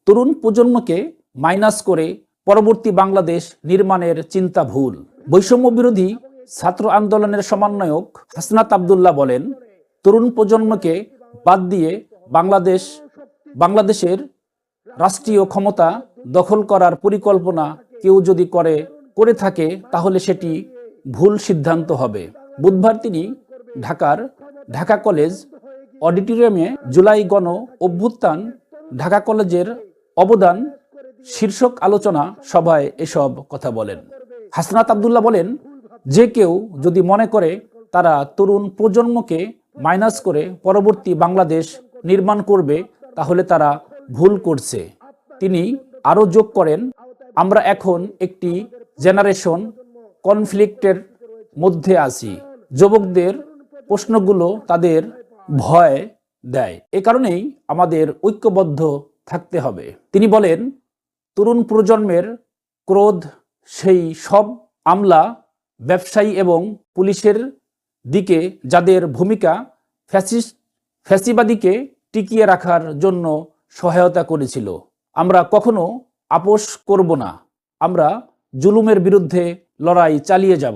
তরুণ প্রজন্মকে মাইনাস করে পরবর্তী বাংলাদেশ নির্মাণের চিন্তা ভুল। বৈষম্য বিরোধী ছাত্র আন্দোলনের সমন্বয়ক হাসনাত আব্দুল্লাহ বলেন, তরুণ প্রজন্মকে বাদ দিয়ে বাংলাদেশের রাষ্ট্রীয় ক্ষমতা দখল করার পরিকল্পনা কেউ যদি করে থাকে তাহলে সেটি ভুল সিদ্ধান্ত হবে। বুধবার তিনি ঢাকা কলেজ অডিটোরিয়ামে জুলাই গণ অভ্যুত্থান, ঢাকা কলেজের অবদান শীর্ষক আলোচনা সভায় এসব কথা বলেন। হাসনাত আব্দুল্লাহ বলেন, যে কেউ যদি মনে করে তারা তরুণ প্রজন্মকে মাইনাস করে পরবর্তী বাংলাদেশ নির্মাণ করবে তাহলে তারা ভুল করছে। তিনি আরও যোগ করেন, আমরা এখন একটি জেনারেশন কনফ্লিক্টের মধ্যে আছি। যুবকদের প্রশ্নগুলো তাদের ভয় দেয়, এ কারণেই আমাদের ঐক্যবদ্ধ থাকতে হবে। তিনি বলেন, তরুণ প্রজন্মের ক্রোধ সেই সব আমলা, ব্যবসায়ী এবং পুলিশের দিকে যাদের ভূমিকা ফ্যাসিবাদীকে টিকিয়ে রাখার জন্য সহায়তা করেছিল। আমরা কখনো আপোস করব না, আমরা জুলুমের বিরুদ্ধে লড়াই চালিয়ে যাব।